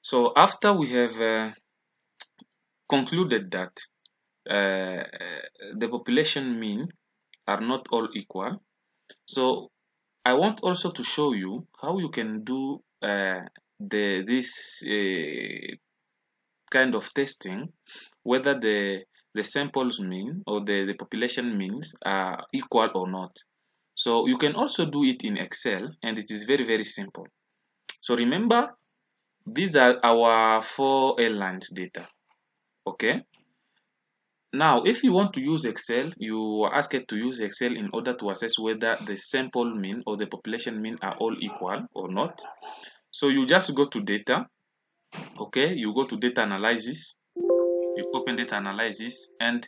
So after we have concluded that the population mean are not all equal, so I want also to show you how you can do this kind of testing, whether the samples mean or the population means are equal or not. So you can also do it in Excel, and it is very simple. So remember, these are our 4 airlines data. Okay. Now, if you want to use Excel, you are asked to use Excel in order to assess whether the sample mean or the population mean are all equal or not. So you just go to data. Okay, you go to data analysis, you open data analysis, and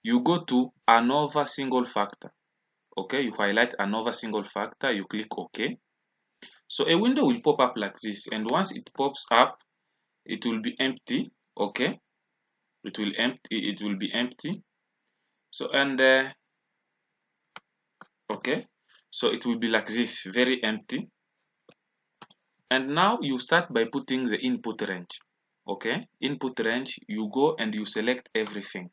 you go to ANOVA single factor. Okay, you highlight ANOVA single factor, you click OK. So a window will pop up like this, and once it pops up, it will be empty. Okay, it will be empty. So okay, so it will be like this, very empty. And now you start by putting the input range. Okay, input range, you go and you select everything.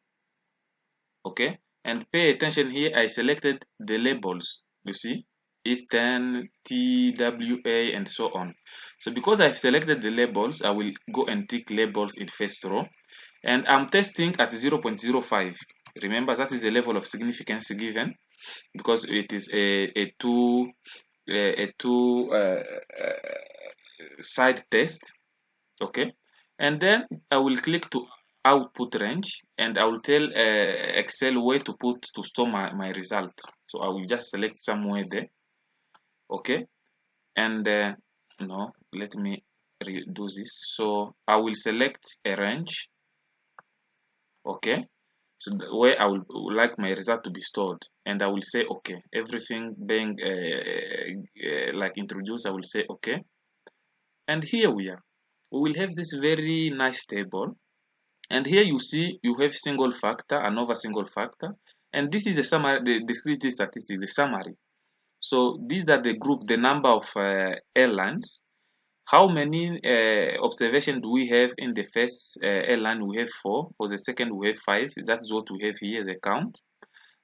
Okay, and pay attention here, I selected the labels, you see, Eastern, TWA, and so on. So because I've selected the labels, I will go and tick labels in first row, and I'm testing at 0.05. Remember, that is the level of significance given, because it is a two side test. Okay, and then I will click to output range, and I will tell Excel where to store my result. So I will just select somewhere there. Okay, and no, let me redo this. So I will select a range. Okay, so where I would like my result to be stored, and I will say okay. Everything being like introduced, I will say okay. And here we are. We will have this very nice table, and here you see you have single factor, another single factor, and this is a summary, the descriptive statistics, the summary. So these are the group, the number of airlines. How many observations do we have in the first airline? We have 4. For the second, we have 5. That is what we have here as a count.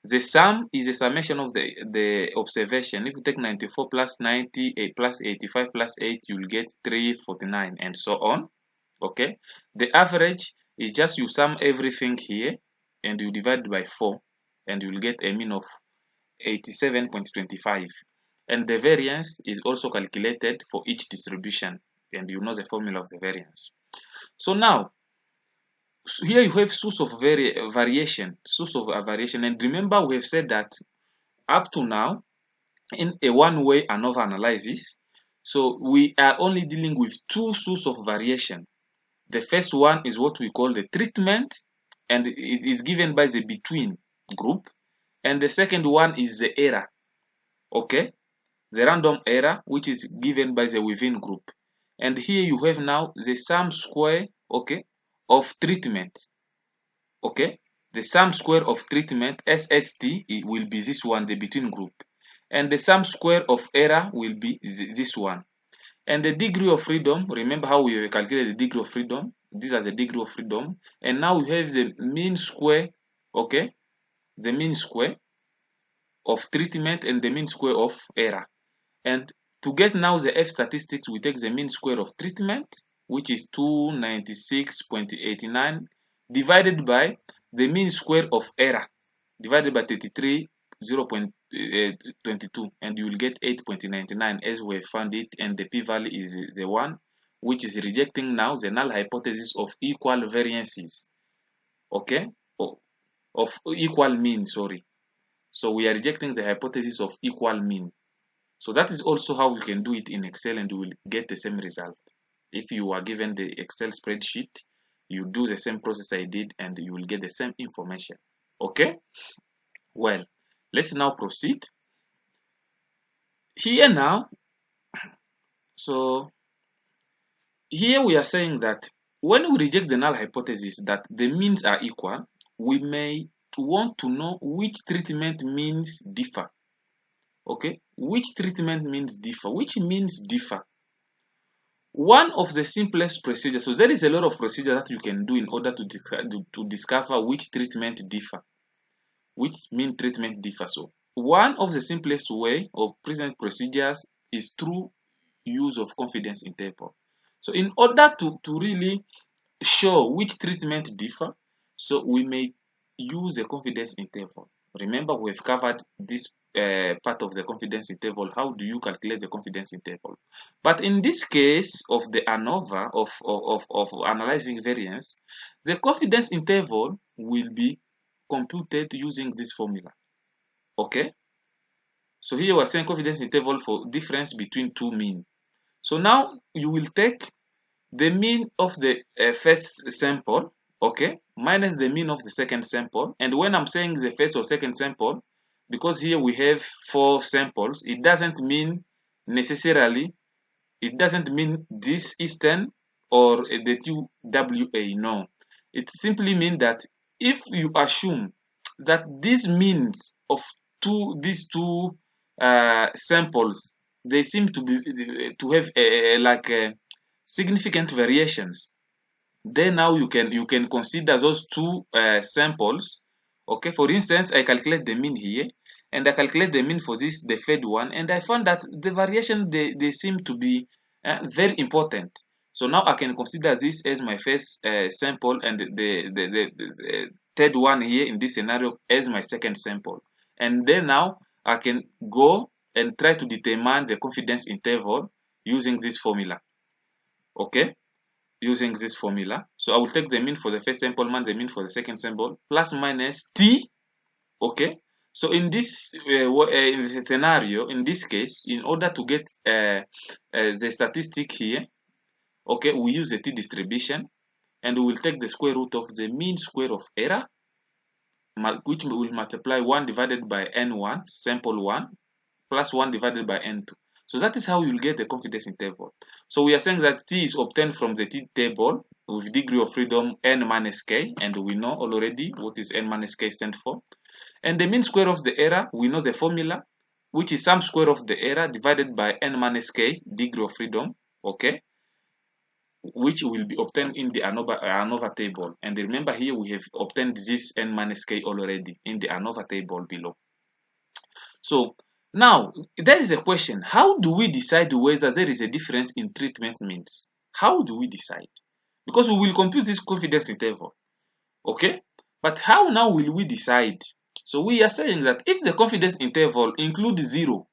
The sum is a summation of the observation. If you take 94 plus 90 plus 85 plus 8, you will get 349, and so on. Okay. The average is just you sum everything here and you divide by 4, and you will get a mean of 87.25. And the variance is also calculated for each distribution, and you know the formula of the variance. So now, here you have source of variation, and remember we have said that up to now, in a one-way ANOVA analysis, so we are only dealing with 2 sources of variation. The first one is what we call the treatment, and it is given by the between group, and the second one is the error. Okay, the random error, which is given by the within group. And here you have now the sum square, okay, of treatment. Okay, the sum square of treatment, SST, it will be this one, the between group, and the sum square of error will be this one. And the degree of freedom, remember how we calculated the degree of freedom? These are the degree of freedom. And now we have the mean square, okay, the mean square of treatment and the mean square of error. And to get now the F statistics, we take the mean square of treatment, which is 296.89, divided by the mean square of error, divided by 33, 0.22, and you will get 8.99 as we found it, and the p-value is the one which is rejecting now the null hypothesis of equal variances, okay, of equal mean, sorry. So we are rejecting the hypothesis of equal mean. So that is also how we can do it in Excel, and you will get the same result. If you are given the Excel spreadsheet, you do the same process I did and you will get the same information. Okay? Well, let's now proceed. Here now, so here we are saying that when we reject the null hypothesis that the means are equal, we may want to know which treatment means differ. Okay, which treatment means differ? Which means differ? One of the simplest procedures, so there is a lot of procedure that you can do in order to discover which treatment differ, which mean treatment differ. So one of the simplest way of present procedures is through use of confidence interval. So in order to really show which treatment differ, so we may use a confidence interval. Remember, we've covered this part of the confidence interval. How do you calculate the confidence interval? But in this case of the ANOVA, of analyzing variance, the confidence interval will be computed using this formula. Okay? So here we're saying confidence interval for difference between two mean. So now you will take the mean of the first sample, okay, minus the mean of the second sample. And when I'm saying the first or second sample, because here we have 4 samples, it doesn't mean necessarily, it doesn't mean this Eastern or the TWA, no. It simply means that if you assume that these means of these two samples, they seem to have significant variations, then now you can consider those two samples. Okay, for instance, I calculate the mean here and I calculate the mean for this, the third one, and I found that the variation, they seem to be very important. So now I can consider this as my first sample, and the third one here in this scenario as my second sample. And then now I can go and try to determine the confidence interval using this formula. Okay, using this formula. So I will take the mean for the first sample minus the mean for the second sample plus minus t. Okay. So in this in this scenario, in this case, in order to get the statistic here, okay, we use the t distribution, and we will take the square root of the mean square of error, which will multiply 1 divided by n1, sample 1, plus 1 divided by n2. So that is how you will get the confidence interval. So we are saying that t is obtained from the t table with degree of freedom n minus k, and we know already what is n minus k stand for. And the mean square of the error, we know the formula, which is sum square of the error divided by n minus k, degree of freedom, okay, which will be obtained in the ANOVA table. And remember, here we have obtained this n minus k already in the ANOVA table below. So now there is a question: how do we decide whether there is a difference in treatment means? How do we decide? Because we will compute this confidence interval, okay? But how now will we decide? So we are saying that if the confidence interval includes 0,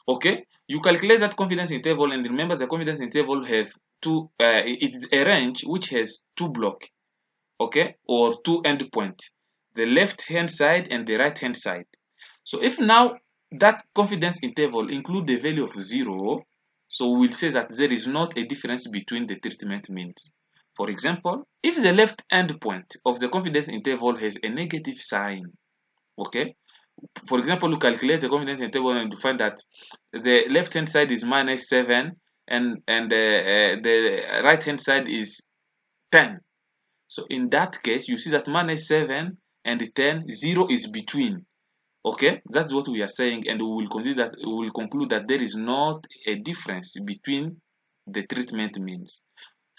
okay, you calculate that confidence interval, and remember the confidence interval have two, it is a range which has 2 blocks, okay, or 2 endpoints, the left hand side and the right hand side. So if now that confidence interval include the value of 0, so we'll say that there is not a difference between the treatment means. For example, if the left endpoint of the confidence interval has a negative sign, okay, for example, you calculate the confidence interval and you find that the left hand side is minus 7 and the right hand side is 10. So in that case, you see that minus 7 and 10, 0 is between. Okay, that's what we are saying, and we will conclude that there is not a difference between the treatment means.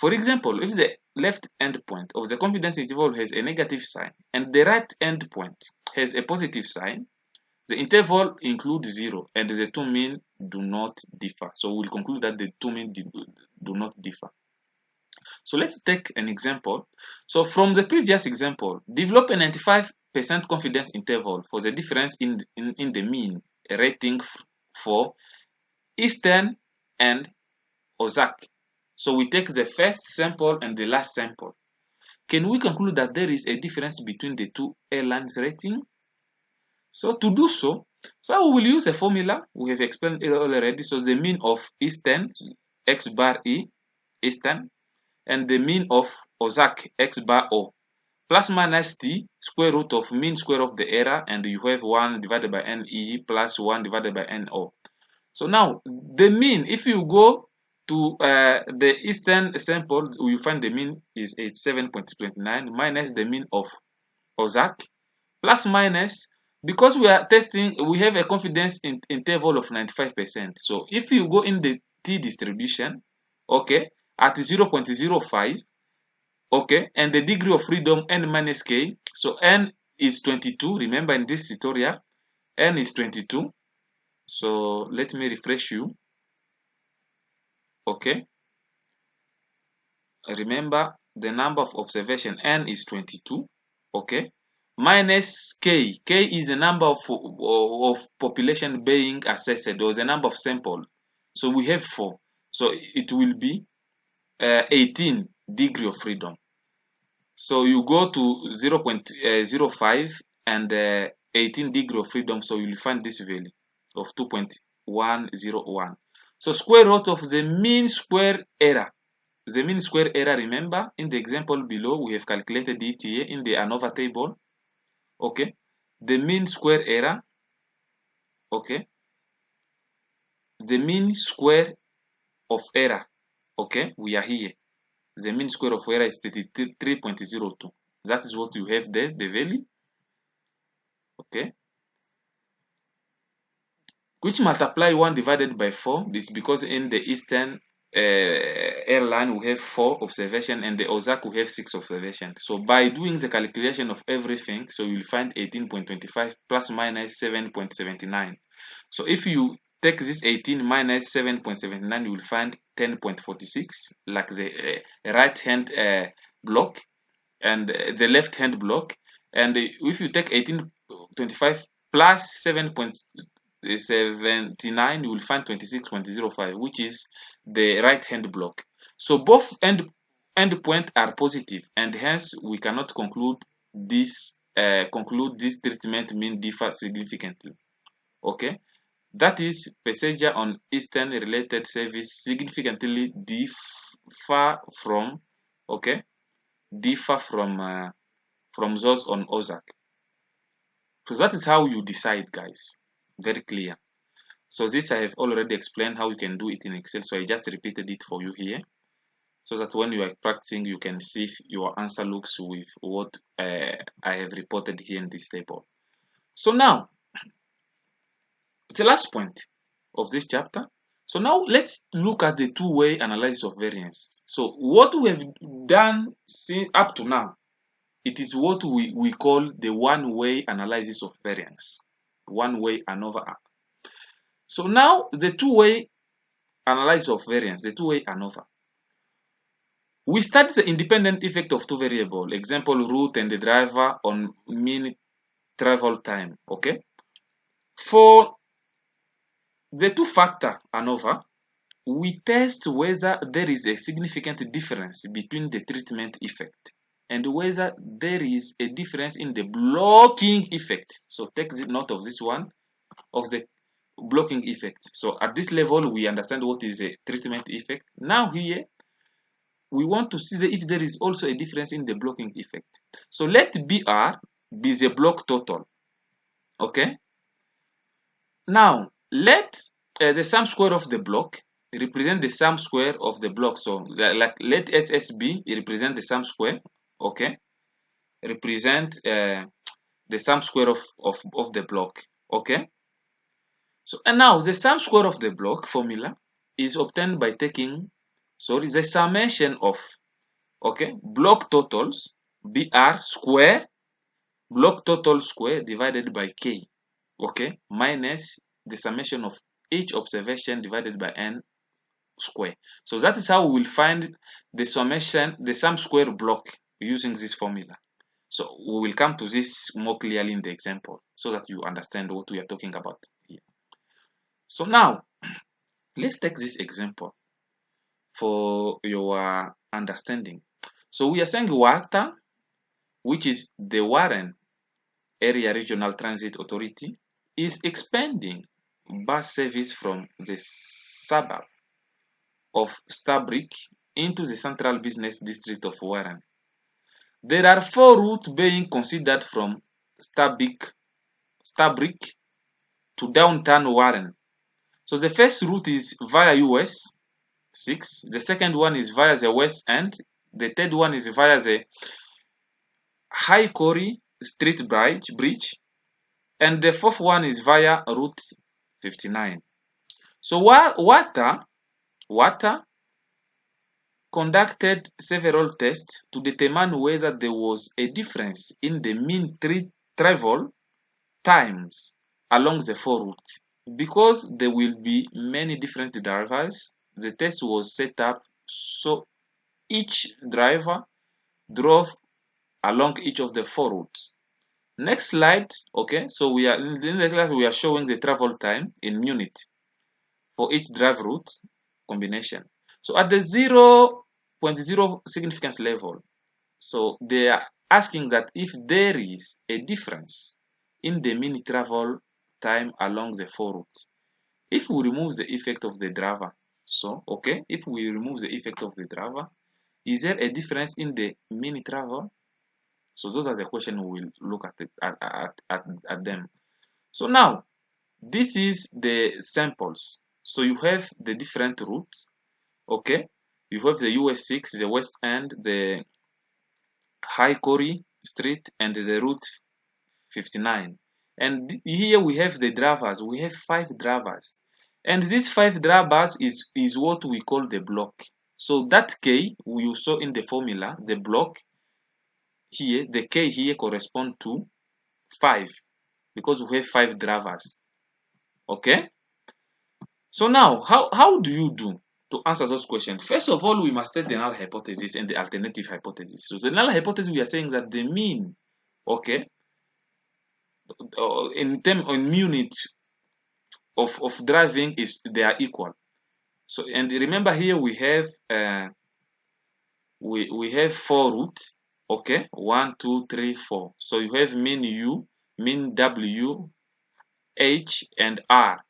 For example, if the left endpoint of the confidence interval has a negative sign and the right endpoint has a positive sign, the interval includes 0 and the two mean do not differ. So we'll conclude that the two mean do not differ. So let's take an example. So from the previous example, develop a 95% confidence interval for the difference in the mean rating for Eastern and Ozark. So we take the first sample and the last sample. Can we conclude that there is a difference between the two airlines rating? So to do so, we will use a formula we have explained already. So the mean of Eastern, x bar E, Eastern, and the mean of Ozark, x bar O, plus minus t, square root of mean square of the error, and you have 1 divided by NE plus 1 divided by NO. So now, the mean, if you go to the Eastern sample, you find the mean is 87.29 minus the mean of Ozark, plus minus, because we are testing, we have a confidence interval of 95%. So if you go in the t distribution, okay, at 0.05, okay, and the degree of freedom n minus k. So n is 22. Remember in this tutorial, n is 22. So let me refresh you. Okay, remember the number of observation n is 22. Okay, minus k. K is the number of population being assessed, or the number of sample. So we have 4. So it will be 18 degree of freedom. So you go to 0.05 and 18 degree of freedom, so you'll find this value of 2.101. So square root of the mean square error. The mean square error, remember, in the example below, we have calculated it here in the ANOVA table. Okay, the mean square error, okay, the mean square of error, okay, we are here. The mean square of error is 33.02. That is what you have there, the value, okay, which multiply 1 divided by 4. This because in the Eastern airline we have 4 observation, and the Ozark we have 6 observation. So by doing the calculation of everything, so you'll find 18.25 plus minus 7.79. So if you take this 18 minus 7.79, you will find 10.46, like the right hand block and the left hand block. And if you take 18.25 plus 7.79, you will find 26.05, which is the right hand block. So both end points are positive, and hence we cannot conclude this treatment mean differ significantly. Okay, that is passenger on Eastern related service significantly differ from, okay, differ from those on Ozark. So that is how you decide, guys. Very clear. So this I have already explained how you can do it in Excel. So I just repeated it for you here, so that when you are practicing, you can see if your answer looks with what I have reported here in this table. So now, the last point of this chapter. So now let's look at the two-way analysis of variance. So what we have done up to now, it is what we call the one-way analysis of variance. One-way ANOVA. So now the two-way analysis of variance, the two-way ANOVA. We study the independent effect of two variables, example route and the driver on mean travel time. Okay. For the two-factor ANOVA, we test whether there is a significant difference between the treatment effect and whether there is a difference in the blocking effect. So take note of this one, of the blocking effect. So at this level, we understand what is a treatment effect. Now here, we want to see if there is also a difference in the blocking effect. So let BR be the block total. Okay. Now let the sum square of the block represent the sum square of the block. So like let SSB represent the sum square. Okay. Represent the sum square of the block. Okay. So and now the sum square of the block formula is obtained by taking, sorry, the summation of, okay, block totals BR square, block total square divided by K, okay, minus the summation of each observation divided by N square. So that is how we will find the summation, the sum square block using this formula. So we will come to this more clearly in the example so that you understand what we are talking about here. So now let's take this example for your understanding. So we are saying WARTA, which is the Warren Area Regional Transit Authority, is expanding bus service from the suburb of Stabrick into the central business district of Warren. There are 4 routes being considered from Stabrick to downtown Warren. So the first route is via US 6, the second one is via the West End, the third one is via the High Quarry Street Bridge, and the fourth one is via Route 59. So WARTA conducted several tests to determine whether there was a difference in the mean travel times along the 4 routes. Because there will be many different drivers, the test was set up so each driver drove along each of the 4 routes. Next slide, okay, so we are in the class we are showing the travel time in minutes for each drive route combination. So at the 0.0 significance level, so they are asking that if there is a difference in the mean travel time along the 4 routes, if we remove the effect of the driver, so okay, if we remove the effect of the driver, is there a difference in the mean travel? So those are the questions we will look at them. So now this is the samples. So you have the different routes, okay? You have the US 6, the West End, the High Corey Street, and the Route 59. And here we have the drivers. We have 5 drivers. And these 5 drivers is what we call the block. So that K you saw in the formula, the block here, the K here correspond to 5 because we have 5 drivers. Okay? So now, how do you do to answer those questions? First of all, we must state the null hypothesis and the alternative hypothesis. So the null hypothesis, we are saying that the mean, okay, in unit of driving is they are equal. So and remember here we have we have 4 routes, okay, 1, 2, 3, 4. So you have mean U, mean W, H, and R.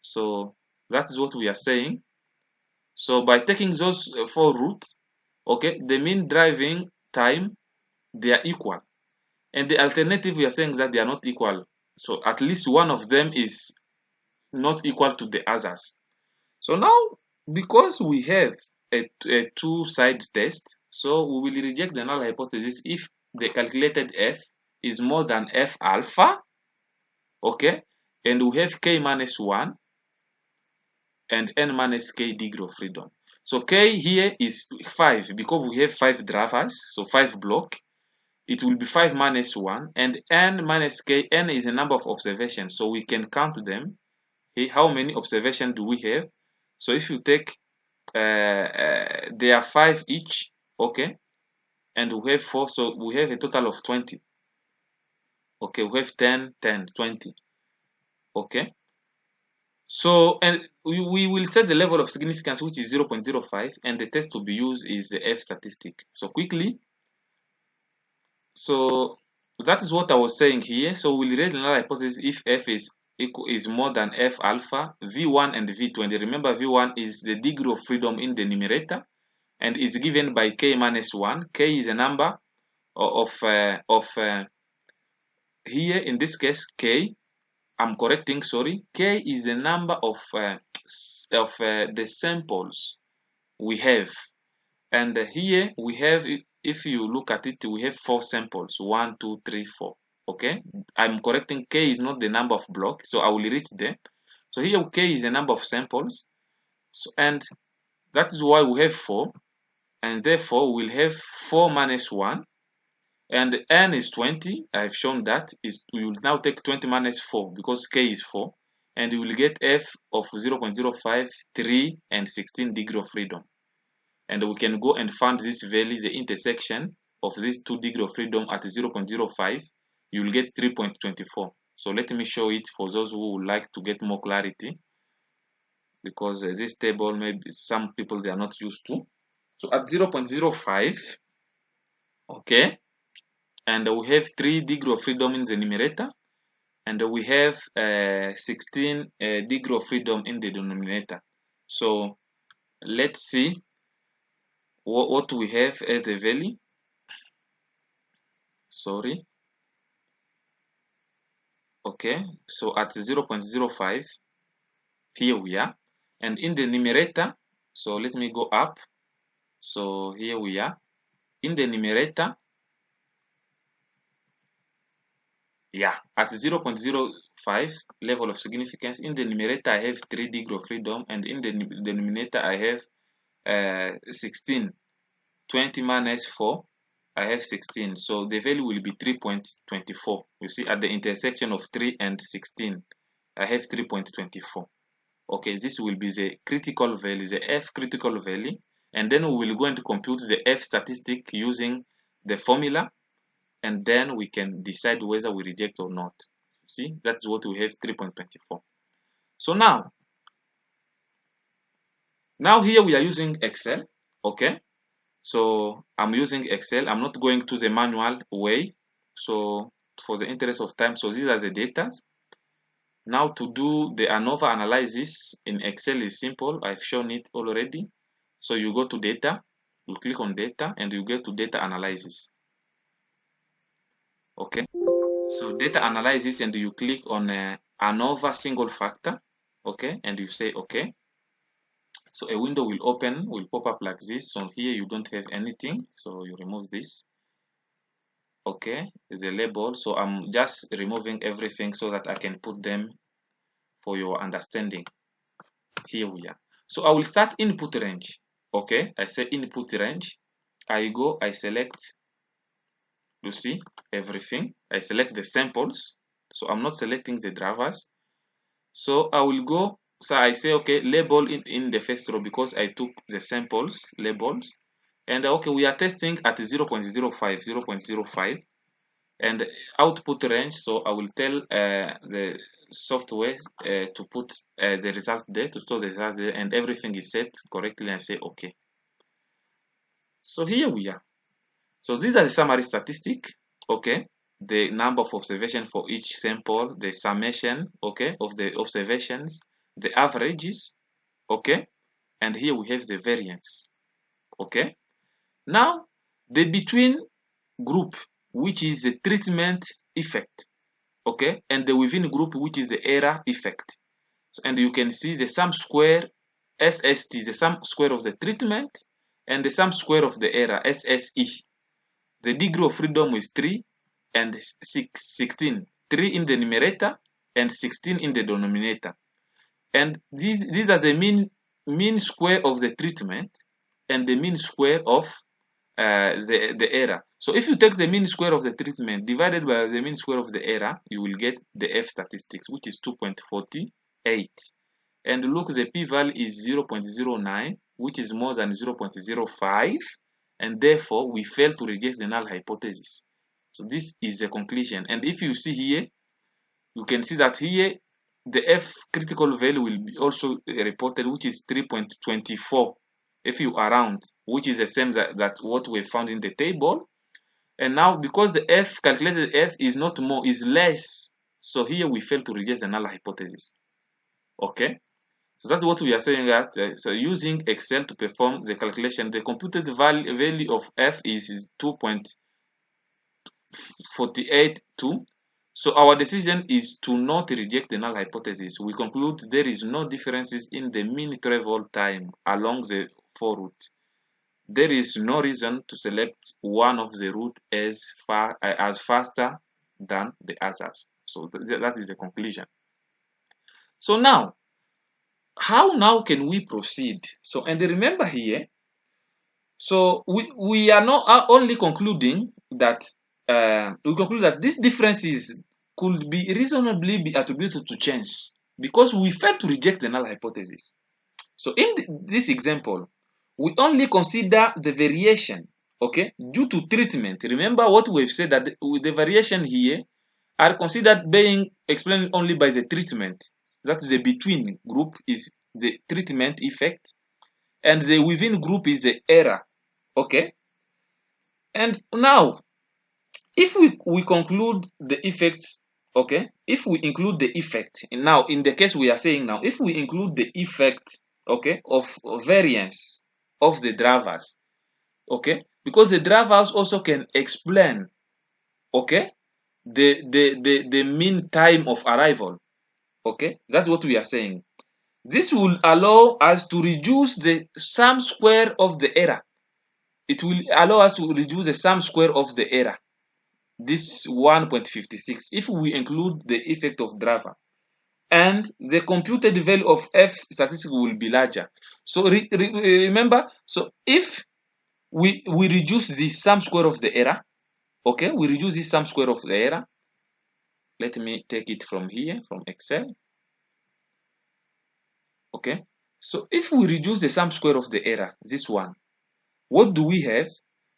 So that is what we are saying. So by taking those 4 routes, okay, the mean driving time, they are equal. And the alternative, we are saying that they are not equal. So at least one of them is not equal to the others. So now, because we have a two-side test, so we will reject the null hypothesis if the calculated F is more than F alpha, okay, and we have K minus 1 and N minus K degree of freedom. So K here is 5 because we have 5 drivers, so 5 block. It will be 5 minus 1, and N minus K, N is a number of observations, so we can count them. Okay, how many observations do we have? So if you take, they are 5 each, okay, and we have 4, so we have a total of 20. Okay, we have 10, 10, 20. Okay. So, and we will set the level of significance, which is 0.05, and the test to be used is the F statistic. So quickly, so that is what I was saying here. So we'll rate the null hypothesis if F is more than F alpha, V1 and V2. And remember, V1 is the degree of freedom in the numerator, and is given by K minus 1. K is a number of here in this case K. I'm correcting, sorry. K is the number of the samples we have, and here we have, if you look at it, we have 4 samples, 1, 2, 3, 4. Okay, I'm correcting, K is not the number of blocks, so I will reach there. So here K is the number of samples, so, and that is why we have 4, and therefore we'll have 4 minus 1. And N is 20. I've shown that is we will now take 20 minus 4 because K is 4, and you will get F of 0.05, 3, and 16 degree of freedom. And we can go and find this value, the intersection of these 2 degree of freedom at 0.05. You will get 3.24. So let me show it for those who would like to get more clarity, because this table maybe some people they are not used to. So at 0.05, okay, and we have 3 degree of freedom in the numerator, and we have 16 degree of freedom in the denominator. So let's see what we have as the value. Sorry. Okay, so at 0.05, here we are, and in the numerator, so let me go up. So here we are in the numerator. Yeah, at 0.05 level of significance, in the numerator I have 3 degree of freedom, and in the denominator I have 16. 20 minus 4, I have 16. So the value will be 3.24. You see, at the intersection of 3 and 16, I have 3.24. Okay, this will be the critical value, the F critical value. And then we will go and compute the F statistic using the formula. And then we can decide whether we reject or not. See, that's what we have, 3.24. So now here we are using Excel. Okay, so I'm using Excel. I'm not going to the manual way. So for the interest of time, so these are the data. Now to do the ANOVA analysis in Excel is simple. I've shown it already. So you go to data, you click on data, and you get to data analysis. Okay, so data analysis, and you click on ANOVA single factor. Okay, and you say okay. So a window will open, will pop up like this. So here you don't have anything, so you remove this. Okay, the label. So I'm just removing everything so that I can put them for your understanding. Here we are. So I will start input range. Okay, I say input range. I go, I select, you see, everything. I select the samples. So I'm not selecting the drivers. So I will go, so I say, okay, label in the first row because I took the samples, labels. And okay, we are testing at 0.05, 0.05. And output range, so I will tell the software to put the result there, to store the result there, and everything is set correctly. I say okay. So here we are. So these are the summary statistic. Okay, the number of observations for each sample, the summation, okay, of the observations, the averages, okay, and here we have the variance. Okay, now the between group, which is the treatment effect, okay, and the within group, which is the error effect. So, and you can see the sum square, SST, the sum square of the treatment, and the sum square of the error, SSE. The degree of freedom is 3 and 16. 3 in the numerator and 16 in the denominator. And these are the mean square of the treatment and the mean square of the error. So if you take the mean square of the treatment divided by the mean square of the error, you will get the F statistics, which is 2.48. And look, the p-value is 0.09, which is more than 0.05, and therefore we fail to reject the null hypothesis. So this is the conclusion. And if you see here, you can see that here the F critical value will be also reported, which is 3.24 if you are round, which is the same that what we found in the table. And now because the F calculated F is not more, is less, so here we fail to reject the null hypothesis. Okay, so that's what we are saying, that so using Excel to perform the calculation, the computed value of F is 2.482. So our decision is to not reject the null hypothesis. We conclude there is no differences in the mean travel time along the 4 route. There is no reason to select one of the route as faster than the others. So that is the conclusion. So now, how now can we proceed? So, and remember here, so we are not only concluding that we conclude that these differences could be reasonably be attributed to chance because we failed to reject the null hypothesis. So in this example, we only consider the variation, okay, due to treatment. Remember what we've said, that the variation here are considered being explained only by the treatment. That the between group is the treatment effect, and the within group is the error. Okay, and now if we conclude the effects, okay, if we include the effect, and now in the case we are saying now, if we include the effect, okay, of variance of the drivers, okay, because the drivers also can explain, okay, the mean time of arrival, okay, that's what we are saying. This will allow us to reduce the sum square of the error. It will allow us to reduce the sum square of the error, this 1.56, if we include the effect of driver. and the computed value of f statistic will be larger. So remember, so if we reduce the sum square of the error, okay, we reduce the sum square of the error. Let me take it from here, from Excel. Okay, so if we reduce the sum square of the error, this one, what do we have?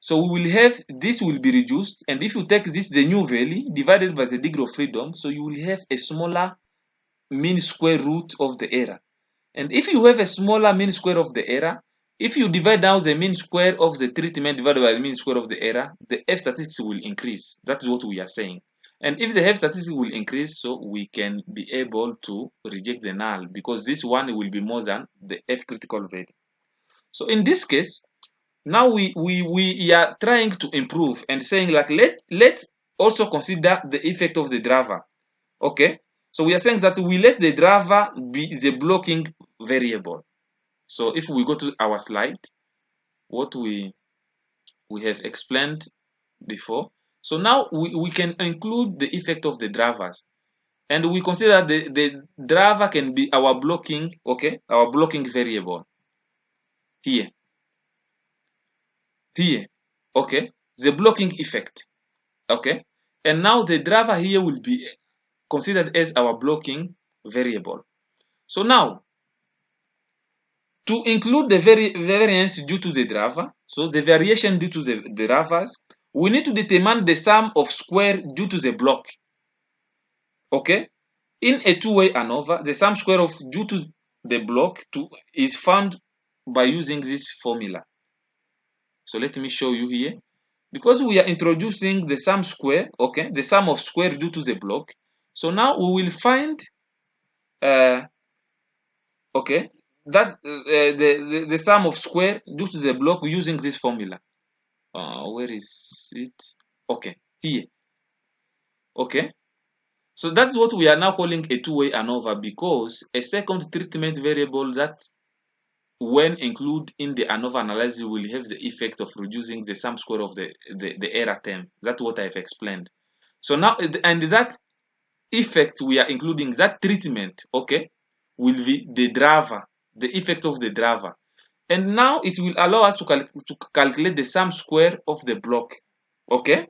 So we will have, this will be reduced, and if you take this, the new value, divided by the degree of freedom, so you will have a smaller mean square root of the error. And if you have a smaller mean square of the error, if you divide now the mean square of the treatment divided by the mean square of the error, the f statistics will increase. That is what we are saying. And if the f statistics will increase, so we can be able to reject the null, because this one will be more than the f critical value. So in this case, now we are trying to improve and saying like let also consider the effect of the driver. Okay, so we are saying that we let the driver be the blocking variable. So if we go to our slide, what we have explained before, so now we can include the effect of the drivers, and we consider the driver can be our blocking, okay, our blocking variable here, okay, the blocking effect, okay, and now the driver here will be considered as our blocking variable. So now, to include the variance due to the driver, so the variation due to the drivers, we need to determine the sum of square due to the block. Okay, in a two-way ANOVA, the sum square of due to the block is found by using this formula. So let me show you here. Because we are introducing the sum square, okay, the sum of square due to the block. So now we will find, okay, that the sum of square due to the block using this formula. Where is it? Okay, here. Okay, so that's what we are now calling a two-way ANOVA, because a second treatment variable that, when included in the ANOVA analysis, will have the effect of reducing the sum square of the error term. That's what I've explained. So now, and that effect we are including, that treatment, okay, will be the driver, the effect of the driver. And now it will allow us to calculate the sum square of the block, okay,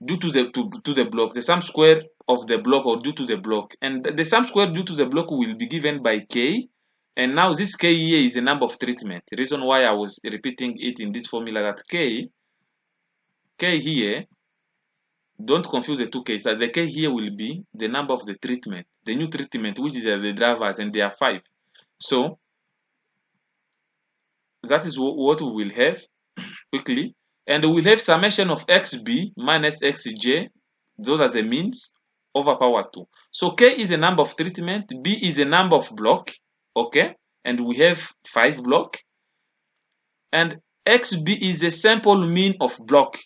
due to the block, the sum square of the block or due to the block. And the sum square due to the block will be given by k. And now this k here is the number of treatment. The reason why I was repeating it in this formula, that k here, don't confuse the two k's. The k here will be the number of the treatment, the new treatment, which is the drivers, and there are 5. So that is what we will have quickly. And we'll have summation of xb minus xj, those are the means, over power 2. So k is the number of treatment, b is the number of block, okay, and we have 5 block, and xb is the sample mean of block,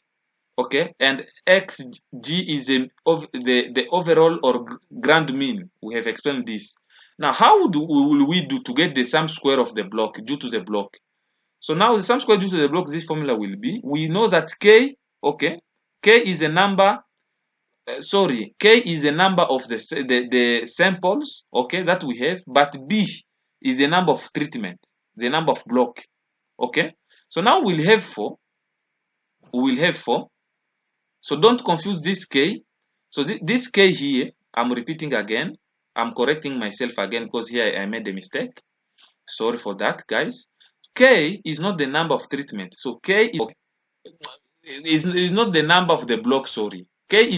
okay, and xg is the overall or grand mean. We have explained this. Now, how will we do to get the sum square of the block due to the block? So now the sum square due to the block, this formula will be, we know that k, okay, k is the number, k is the number of the samples, okay, that we have, but b is the number of treatment, the number of block, okay. So now we'll have 4, so don't confuse this k. So this k here, I'm repeating again, I'm correcting myself again because here I made a mistake. Sorry for that, guys. K is not the number of treatment. So k is not the number of the block, sorry. K is